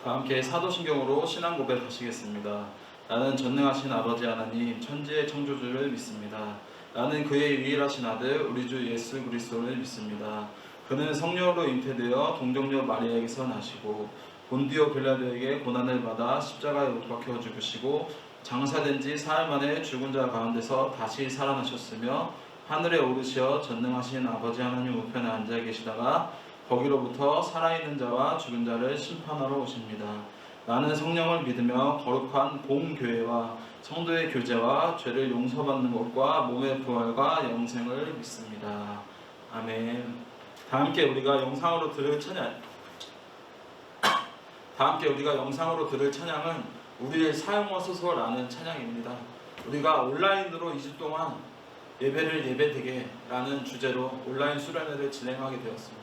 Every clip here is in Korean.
다 함께 사도신경으로 신앙 고백하시겠습니다. 나는 전능하신 아버지 하나님 천지의 창조주를 믿습니다. 나는 그의 유일하신 아들 우리 주 예수 그리스도를 믿습니다. 그는 성령으로 잉태되어 동정녀 마리아에게서 나시고 본디오 빌라도에게 고난을 받아 십자가에 못 박혀 죽으시고 장사된 지 사흘 만에 죽은 자 가운데서 다시 살아나셨으며 하늘에 오르시어 전능하신 아버지 하나님 우편에 앉아 계시다가 거기로부터 살아있는 자와 죽은 자를 심판하러 오십니다. 나는 성령을 믿으며 거룩한 공교회와 성도의 교제와 죄를 용서받는 것과 몸의 부활과 영생을 믿습니다. 아멘. 다 함께 우리가 영상으로 들을 찬양은 우리의 사용하소서라는 찬양입니다. 우리가 온라인으로 2주 동안 예배를 예배되게 라는 주제로 온라인 수련회를 진행하게 되었습니다.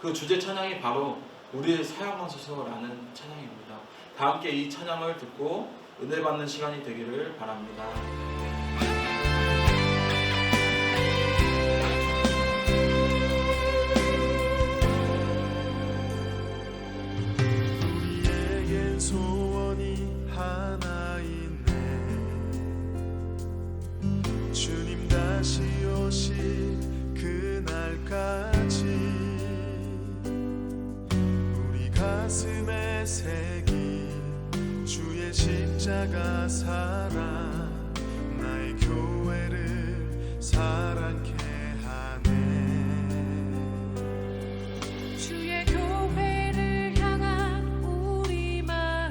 그 주제 찬양이 바로 우리를 사용하소서라는 찬양입니다. 다 함께 이 찬양을 듣고 은혜 받는 시간이 되기를 바랍니다. 우리에겐 소원이 하나 있네. 주님 다시 오실 그날까지 우리 가슴에 새긴 주의 십자가 사랑 나의 교회를 사랑케 하네. 주의 교회를 향한 우리 마음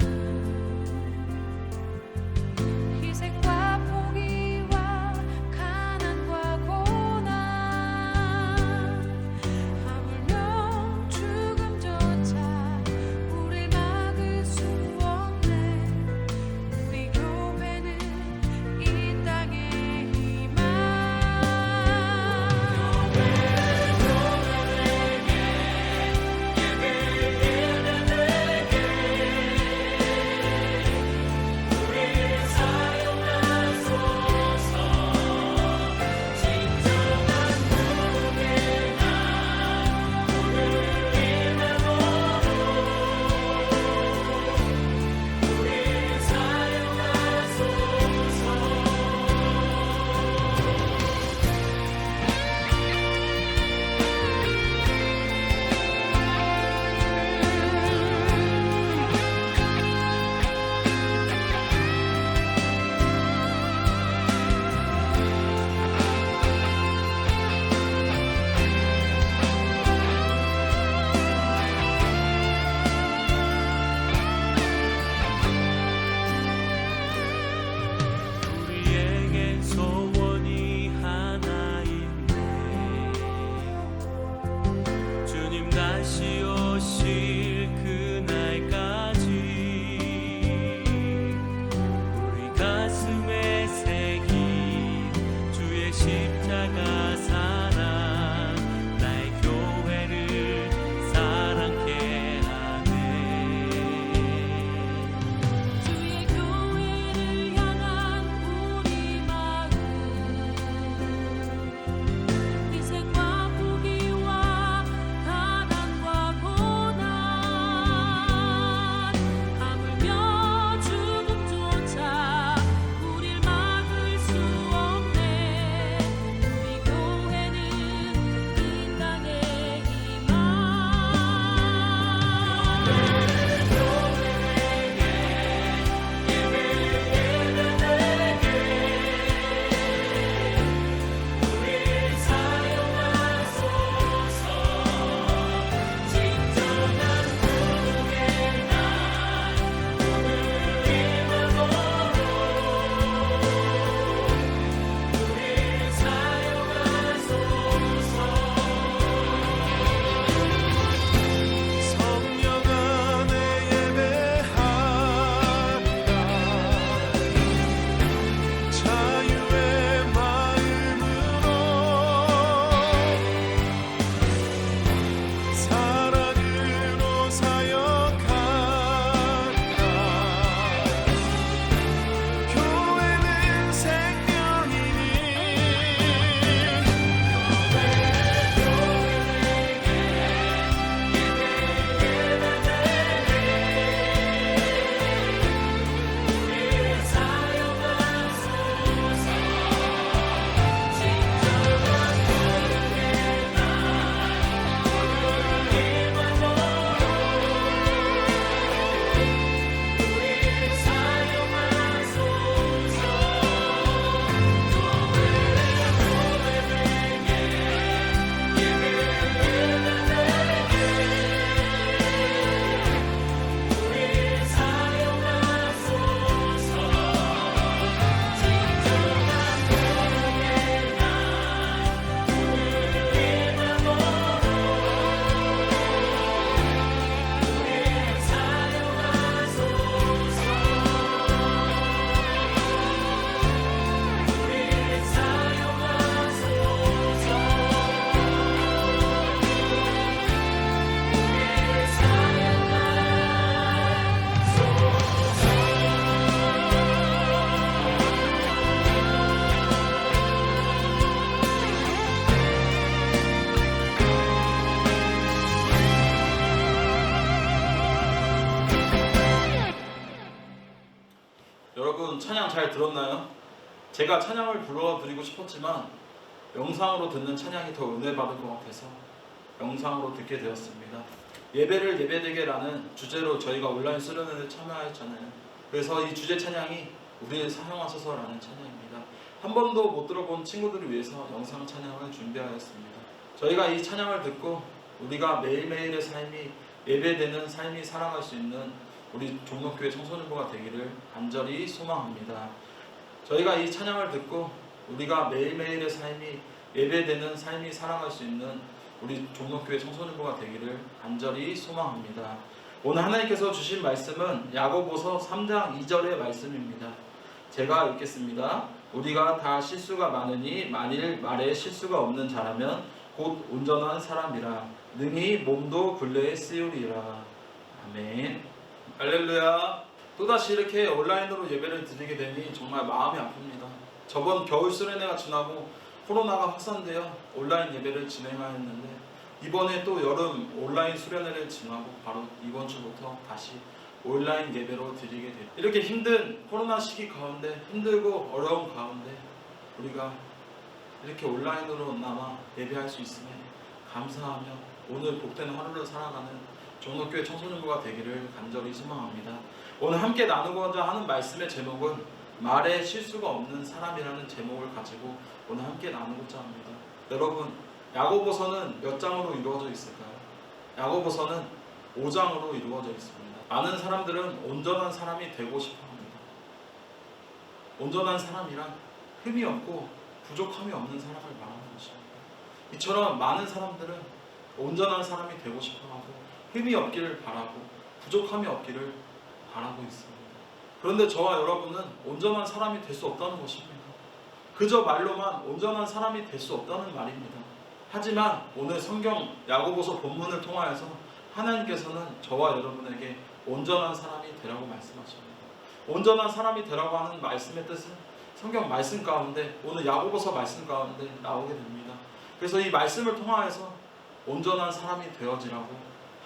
희생과 포기와 가난과 고난 하물며 죽음조차 우릴 막을 수 없네. 우리 교회는 이 땅의 희망. 찬양 잘 들었나요? 제가 찬양을 불러드리고 싶었지만 영상으로 듣는 찬양이 더 은혜 받을 것 같아서 영상으로 듣게 되었습니다. 예배를 예배되게라는 주제로 저희가 온라인 수련회에 참여하였잖아요. 그래서 이 주제 찬양이 우리를 사용하소서라는 찬양입니다. 한 번도 못 들어본 친구들을 위해서 영상 찬양을 준비하였습니다. 저희가 이 찬양을 듣고 우리가 매일매일의 삶이 예배되는 삶이 살아갈 수 있는 우리 종로교회 청소년부가 되기를 간절히 소망합니다. 저희가 이 찬양을 듣고 우리가 매일매일의 삶이 예배되는 삶이 살아갈 수 있는 우리 종로교회 청소년부가 되기를 간절히 소망합니다. 오늘 하나님께서 주신 말씀은 야고보서 3장 2절의 말씀입니다. 제가 읽겠습니다. 우리가 다 실수가 많으니 만일 말에 실수가 없는 자라면 곧 온전한 사람이라 능히 몸도 굴레에 쓰우리라. 아멘. 할렐루야. 또다시 이렇게 온라인으로 예배를 드리게 되니 정말 마음이 아픕니다. 저번 겨울 수련회가 지나고 코로나가 확산되어 온라인 예배를 진행하였는데 이번에 또 여름 온라인 수련회를 지나고 바로 이번 주부터 다시 온라인 예배로 드리게 됩니다. 이렇게 힘든 코로나 시기 가운데 힘들고 어려운 가운데 우리가 이렇게 온라인으로나마 예배할 수 있음에 감사하며 오늘 복된 하루를 살아가는 종로교회 청소년부가 되기를 간절히 소망합니다. 오늘 함께 나누고자 하는 말씀의 제목은 말에 실수가 없는 사람이라는 제목을 가지고 오늘 함께 나누고자 합니다. 여러분, 야고보서는 몇 장으로 이루어져 있을까요? 야고보서는 5장으로 이루어져 있습니다. 많은 사람들은 온전한 사람이 되고 싶어 합니다. 온전한 사람이란 흠이 없고 부족함이 없는 사람을 말하는 것입니다. 이처럼 많은 사람들은 온전한 사람이 되고 싶어 하고 흠이 없기를 바라고 부족함이 없기를 바라고 있습니다. 그런데 저와 여러분은 온전한 사람이 될 수 없다는 것입니다. 그저 말로만 온전한 사람이 될 수 없다는 말입니다. 하지만 오늘 성경 야고보서 본문을 통하여서 하나님께서는 저와 여러분에게 온전한 사람이 되라고 말씀하십니다. 온전한 사람이 되라고 하는 말씀의 뜻은 성경 말씀 가운데 오늘 야고보서 말씀 가운데 나오게 됩니다. 그래서 이 말씀을 통하여서 온전한 사람이 되어지라고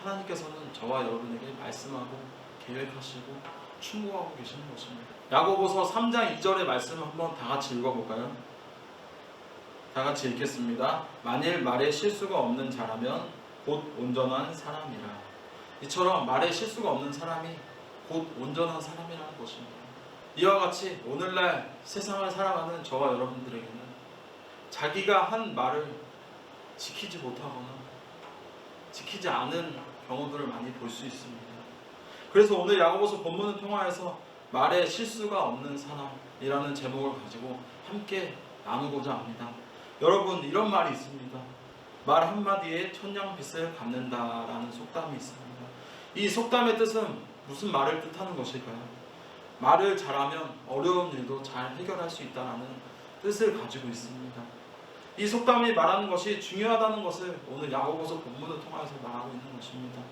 하나님께서는 저와 여러분에게 말씀하고 계획하시고 충고하고 계시는 것입니다. 야고보서 3장 2절의 말씀을 한번 다 같이 읽어볼까요? 다 같이 읽겠습니다. 만일 말에 실수가 없는 자라면 곧 온전한 사람이라. 이처럼 말에 실수가 없는 사람이 곧 온전한 사람이라는 것입니다. 이와 같이 오늘날 세상을 살아가는 저와 여러분들에게는 자기가 한 말을 지키지 못하거나 지키지 않은 경우들을 많이 볼 수 있습니다. 그래서 오늘 야고보서 본문을 통하여서 말에 실수가 없는 사람이라는 제목을 가지고 함께 나누고자 합니다. 여러분, 이런 말이 있습니다. 말 한마디에 천냥빚을 갚는다라는 속담이 있습니다. 이 속담의 뜻은 무슨 말을 뜻하는 것일까요? 말을 잘하면 어려운 일도 잘 해결할 수 있다는 뜻을 가지고 있습니다. 이 속담이 말하는 것이 중요하다는 것을 오늘 야고보서 본문을 통해서 말하고 있는 것입니다.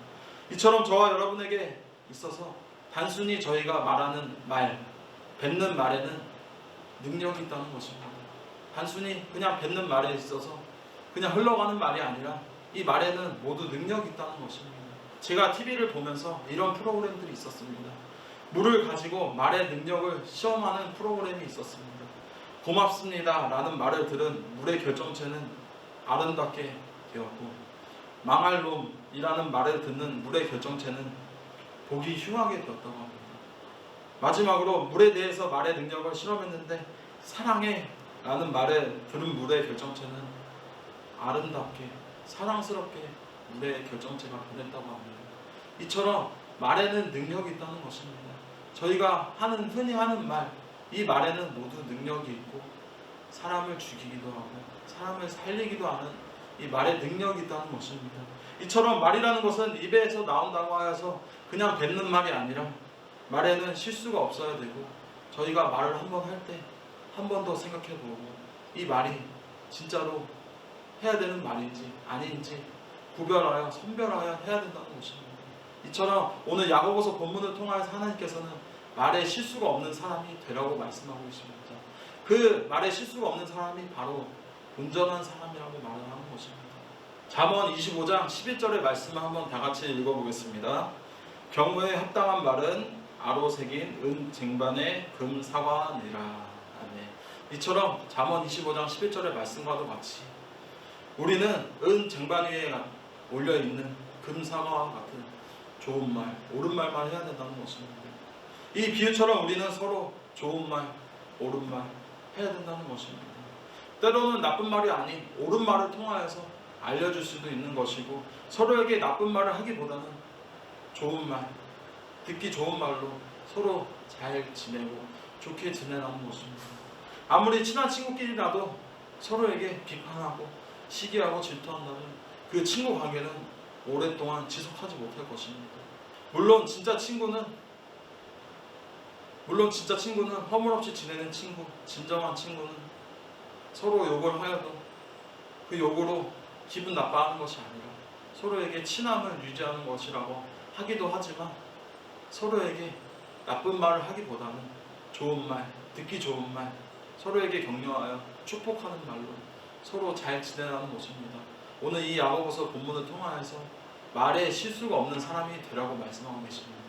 이처럼 저와 여러분에게 있어서 단순히 저희가 말하는 말, 뱉는 말에는 능력이 있다는 것입니다. 단순히 그냥 뱉는 말에 있어서 그냥 흘러가는 말이 아니라 이 말에는 모두 능력이 있다는 것입니다. 제가 TV를 보면서 이런 프로그램들이 있었습니다. 물을 가지고 말의 능력을 시험하는 프로그램이 있었습니다. 고맙습니다 라는 말을 들은 물의 결정체는 아름답게 되었고, 망할 놈이라는 말을 듣는 물의 결정체는 보기 흉하게 되었다고 합니다. 마지막으로 물에 대해서 말의 능력을 실험했는데 사랑해 라는 말을 들은 물의 결정체는 아름답게 사랑스럽게 물의 결정체가 변했다고 합니다. 이처럼 말에는 능력이 있다는 것입니다. 저희가 흔히 하는 말, 이 말에는 모두 능력이 있고 사람을 죽이기도 하고 사람을 살리기도 하는 이 말에 능력이 있다는 것입니다. 이처럼 말이라는 것은 입에서 나온다고 하여서 그냥 뱉는 말이 아니라 말에는 실수가 없어야 되고 저희가 말을 한 번 할 때 한 번 더 생각해보고 이 말이 진짜로 해야 되는 말인지 아닌지 구별하여 선별하여 해야 된다는 것입니다. 이처럼 오늘 야고보서 본문을 통하여서 하나님께서는 말에 실수가 없는 사람이 되라고 말씀하고 계십니다. 그 말에 실수가 없는 사람이 바로 온전한 사람이라고 말을 하는 것입니다. 잠언 25장 11절의 말씀을 한번 다 같이 읽어보겠습니다. 경우에 합당한 말은 아로 새긴 은 쟁반의 금 사과니라. 아멘. 이처럼 잠언 25장 11절의 말씀과도 같이 우리는 은 쟁반 위에 올려 있는 금 사과와 같은 좋은 말, 옳은 말만 해야 된다는 것입니다. 이 비유처럼 우리는 서로 좋은 말, 옳은 말 해야 된다는 것입니다. 때로는 나쁜 말이 아닌 옳은 말을 통하여서 알려줄 수도 있는 것이고, 서로에게 나쁜 말을 하기보다는 좋은 말, 듣기 좋은 말로 서로 잘 지내고 좋게 지내라는 것입니다. 아무리 친한 친구끼리라도 서로에게 비판하고 시기하고 질투한다면 그 친구 관계는 오랫동안 지속하지 못할 것입니다. 물론 진짜 친구는 허물없이 지내는 친구, 진정한 친구는 서로 욕을 하여도 그 욕으로 기분 나빠하는 것이 아니라 서로에게 친함을 유지하는 것이라고 하기도 하지만, 서로에게 나쁜 말을 하기보다는 좋은 말, 듣기 좋은 말, 서로에게 격려하여 축복하는 말로 서로 잘 지내라는 것입니다. 오늘 이 야고보서 본문을 통하여서 말에 실수가 없는 사람이 되라고 말씀하고 계십니다.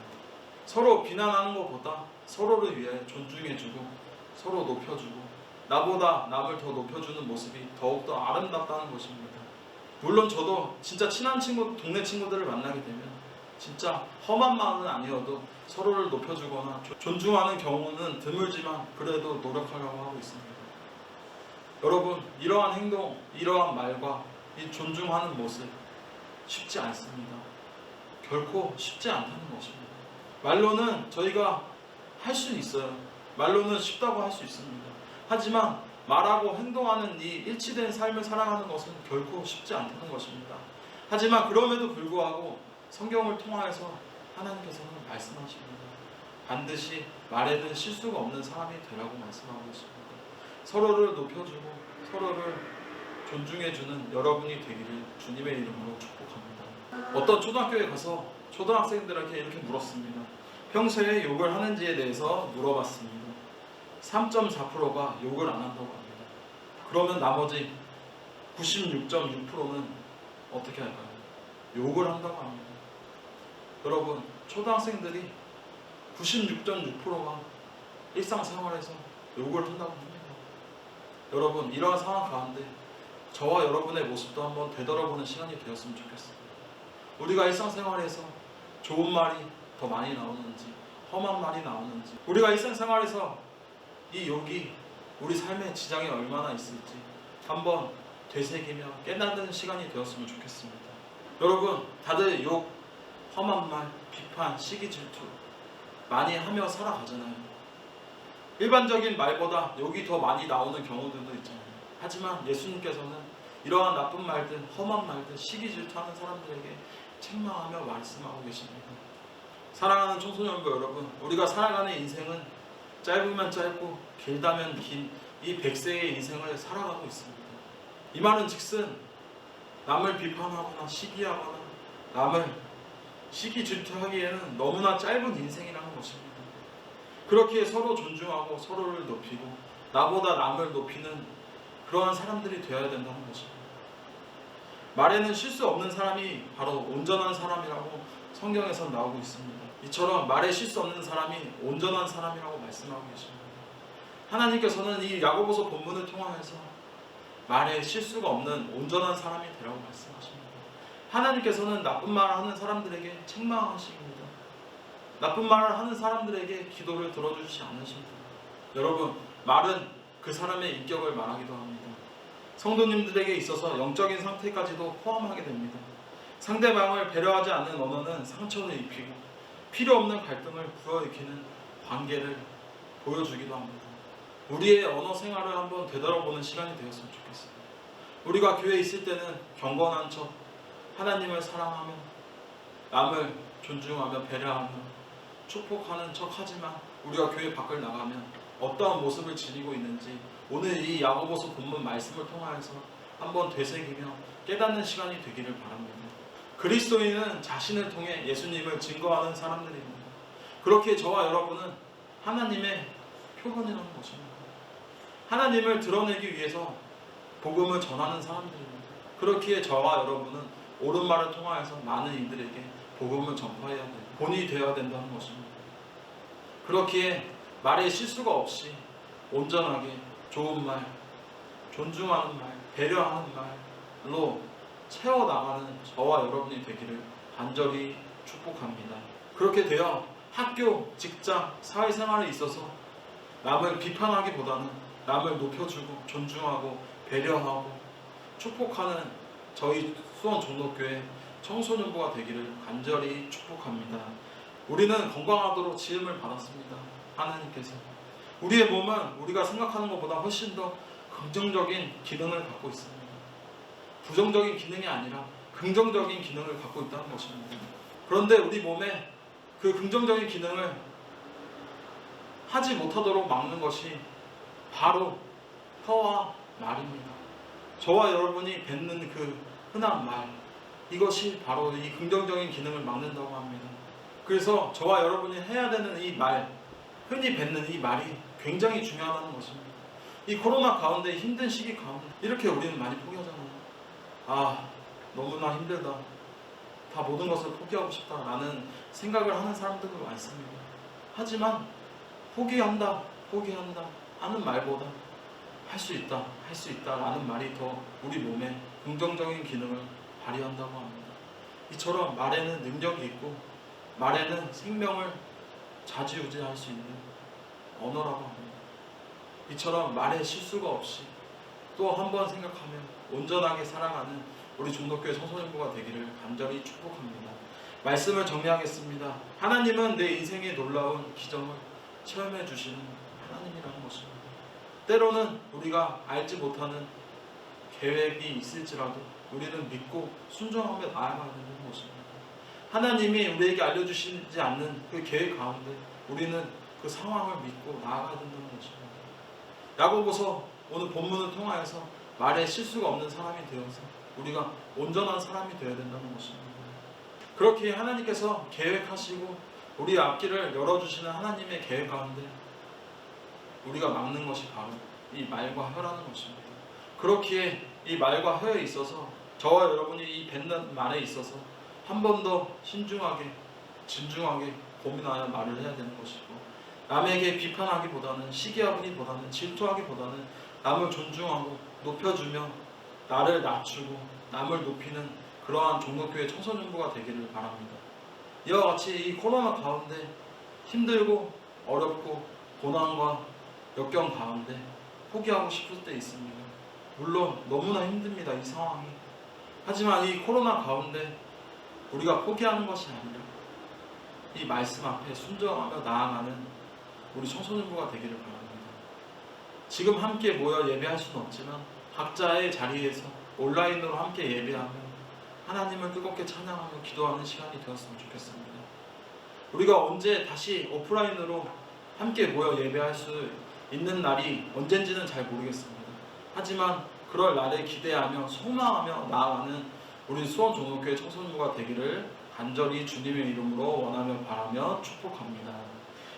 서로 비난하는 것보다 서로를 위해 존중해주고 서로 높여주고 나보다 남을 더 높여주는 모습이 더욱더 아름답다는 것입니다. 물론 저도 진짜 친한 친구, 동네 친구들을 만나게 되면 진짜 험한 마음은 아니어도 서로를 높여주거나 존중하는 경우는 드물지만 그래도 노력하려고 하고 있습니다. 여러분, 이러한 행동, 이러한 말과 이 존중하는 모습 쉽지 않습니다. 결코 쉽지 않다는 것입니다. 말로는 저희가 할 수 있어요. 말로는 쉽다고 할 수 있습니다. 하지만 말하고 행동하는 이 일치된 삶을 살아가는 것은 결코 쉽지 않다는 것입니다. 하지만 그럼에도 불구하고 성경을 통하여서 하나님께서는 말씀하십니다. 반드시 말에든 실수가 없는 사람이 되라고 말씀하고 있습니다. 서로를 높여주고 서로를 존중해주는 여러분이 되기를 주님의 이름으로 축복합니다. 어떤 초등학교에 가서 초등학생들에게 이렇게 물었습니다. 평소에 욕을 하는지에 대해서 물어봤습니다. 3.4%가 욕을 안 한다고 합니다. 그러면 나머지 96.6%는 어떻게 할까요? 욕을 한다고 합니다. 여러분, 초등학생들이 96.6%가 일상생활에서 욕을 한다고 합니다. 여러분, 이러한 상황 가운데 저와 여러분의 모습도 한번 되돌아보는 시간이 되었으면 좋겠습니다. 우리가 일상생활에서 좋은 말이 더 많이 나오는지, 험한 말이 나오는지, 우리가 일상생활에서 이 욕이 우리 삶의 지장이 얼마나 있을지 한번 되새기며 깨닫는 시간이 되었으면 좋겠습니다. 여러분, 다들 욕, 험한 말, 비판, 시기 질투 많이 하며 살아가잖아요. 일반적인 말보다 욕이 더 많이 나오는 경우들도 있잖아요. 하지만 예수님께서는 이러한 나쁜 말들, 험한 말들, 시기 질투하는 사람들에게 책망하며 말씀하고 계십니다. 사랑하는 청소년부 여러분, 우리가 살아가는 인생은 짧으면 짧고 길다면 긴 이 100세의 인생을 살아가고 있습니다. 이 말은 즉슨 남을 비판하거나 시기하거나 남을 시기 질투하기에는 너무나 짧은 인생이라는 것입니다. 그렇게 서로 존중하고 서로를 높이고 나보다 남을 높이는 그러한 사람들이 되어야 된다는 것입니다. 말에는 실수 없는 사람이 바로 온전한 사람이라고 성경에서 나오고 있습니다. 이처럼 말에 실수 없는 사람이 온전한 사람이라고 말씀하고 계십니다. 하나님께서는 이 야고보서 본문을 통하여서 말에 실수가 없는 온전한 사람이 되라고 말씀하십니다. 하나님께서는 나쁜 말을 하는 사람들에게 책망하십니다. 나쁜 말을 하는 사람들에게 기도를 들어주시지 않으십니다. 여러분, 말은 그 사람의 인격을 말하기도 합니다. 성도님들에게 있어서 영적인 상태까지도 포함하게 됩니다. 상대방을 배려하지 않는 언어는 상처를 입히고 필요 없는 갈등을 불어일으키는 관계를 보여주기도 합니다. 우리의 언어 생활을 한번 되돌아보는 시간이 되었으면 좋겠습니다. 우리가 교회에 있을 때는 경건한 척, 하나님을 사랑하며 남을 존중하며 배려하며 축복하는 척 하지만 우리가 교회 밖을 나가면 어떠한 모습을 지니고 있는지 오늘 이 야고보서 본문 말씀을 통하여서 한번 되새기며 깨닫는 시간이 되기를 바랍니다. 그리스도인은 자신을 통해 예수님을 증거하는 사람들입니다. 그렇게 저와 여러분은 하나님의 표본이라는 것입니다. 하나님을 드러내기 위해서 복음을 전하는 사람들입니다. 그렇기에 저와 여러분은 옳은 말을 통하여서 많은 이들에게 복음을 전파해야 돼요. 본이 되어야 된다는 것입니다. 그렇기에 말에 실수가 없이 온전하게 좋은 말, 존중하는 말, 배려하는 말로 채워나가는 저와 여러분이 되기를 간절히 축복합니다. 그렇게 되어 학교, 직장, 사회생활에 있어서 남을 비판하기보다는 남을 높여주고 존중하고 배려하고 축복하는 저희 수원 종로교회 청소년부가 되기를 간절히 축복합니다. 우리는 건강하도록 지음을 받았습니다. 하나님께서 우리의 몸은 우리가 생각하는 것보다 훨씬 더 긍정적인 기능을 갖고 있습니다. 부정적인 기능이 아니라 긍정적인 기능을 갖고 있다는 것입니다. 그런데 우리 몸에 그 긍정적인 기능을 하지 못하도록 막는 것이 바로 혀와 말입니다. 저와 여러분이 뱉는 그 흔한 말, 이것이 바로 이 긍정적인 기능을 막는다고 합니다. 그래서 저와 여러분이 해야 되는 이 말, 흔히 뱉는 이 말이 굉장히 중요하다는 것입니다. 이 코로나 가운데, 힘든 시기 가운데 이렇게 우리는 많이 포기하잖아요. 아, 너무나 힘들다, 다 모든 것을 포기하고 싶다라는 생각을 하는 사람들도 많습니다. 하지만 포기한다 하는 말보다 할 수 있다 라는 말이 더 우리 몸에 긍정적인 기능을 발휘한다고 합니다. 이처럼 말에는 능력이 있고 말에는 생명을 좌지우지할 수 있는 언어라고 합니다. 이처럼 말에 실수가 없이 또 한 번 생각하면 온전하게 살아가는 우리 종로교회 청소년부가 되기를 간절히 축복합니다. 말씀을 정리하겠습니다. 하나님은 내 인생의 놀라운 기적을 체험해 주시는 하나님이라는 것입니다. 때로는 우리가 알지 못하는 계획이 있을지라도 우리는 믿고 순종하며 나아가야 되는 것입니다. 하나님이 우리에게 알려주시지 않는 그 계획 가운데 우리는 그 상황을 믿고 나아가야 된다는 것입니다. 야고보서 오늘 본문을 통하여서 말에 실수가 없는 사람이 되어서 우리가 온전한 사람이 되어야 된다는 것입니다. 그렇게 하나님께서 계획하시고 우리 앞길을 열어주시는 하나님의 계획 가운데 우리가 막는 것이 바로 이 말과 혀라는 것입니다. 그렇기에 이 말과 혀에 있어서 저와 여러분이 이 뱉는 말에 있어서 한 번 더 신중하게 진중하게 고민하여 말을 해야 되는 것이고, 남에게 비판하기보다는 시기하기보다는 질투하기보다는 남을 존중하고 높여주며 나를 낮추고 남을 높이는 그러한 종로교회 청소년부가 되기를 바랍니다. 이와 같이 이 코로나 가운데 힘들고 어렵고 고난과 역경 가운데 포기하고 싶을 때 있습니다. 물론 너무나 힘듭니다, 이 상황이. 하지만 이 코로나 가운데 우리가 포기하는 것이 아니라 이 말씀 앞에 순종하며 나아가는 우리 청소년부가 되기를 바랍니다. 지금 함께 모여 예배할 수는 없지만 각자의 자리에서 온라인으로 함께 예배하며 하나님을 뜨겁게 찬양하며 기도하는 시간이 되었으면 좋겠습니다. 우리가 언제 다시 오프라인으로 함께 모여 예배할 수 있는 날이 언젠지는 잘 모르겠습니다. 하지만 그럴 날을 기대하며 소망하며 나아가는 우리 수원 종로교회 청소년부가 되기를 간절히 주님의 이름으로 원하며 바라며 축복합니다.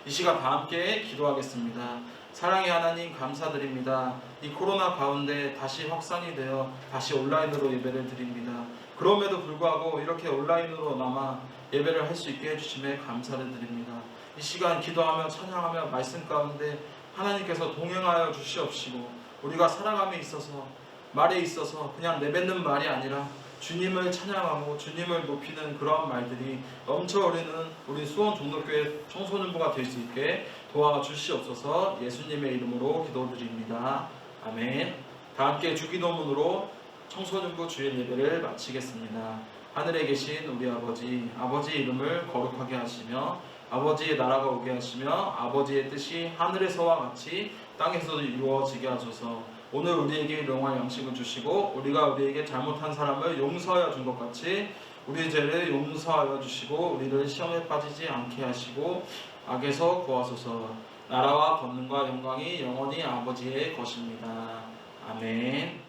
이 시간 다 함께 기도하겠습니다. 사랑의 하나님, 감사드립니다. 이 코로나 가운데 다시 확산이 되어 다시 온라인으로 예배를 드립니다. 그럼에도 불구하고 이렇게 온라인으로나마 예배를 할 수 있게 해주심에 감사를 드립니다. 이 시간 기도하며 찬양하며 말씀 가운데 하나님께서 동행하여 주시옵시고 우리가 살아감에 있어서 말에 있어서 그냥 내뱉는 말이 아니라 주님을 찬양하고 주님을 높이는 그러한 말들이 넘쳐흐르는 우리 수원 종로교회 청소년부가 될 수 있게 도와주시옵소서. 예수님의 이름으로 기도드립니다. 아멘. 다 함께 주기도문으로 청소년부 주일 예배를 마치겠습니다. 하늘에 계신 우리 아버지, 아버지의 이름을 거룩하게 하시며 아버지의 나라가 오게 하시며 아버지의 뜻이 하늘에서와 같이 땅에서도 이루어지게 하소서. 오늘 우리에게 일용할 양식을 주시고 우리가 우리에게 잘못한 사람을 용서하여 준 것 같이 우리 죄를 용서하여 주시고 우리를 시험에 빠지지 않게 하시고 악에서 구하소서. 나라와 권능과 영광이 영원히 아버지의 것입니다. 아멘.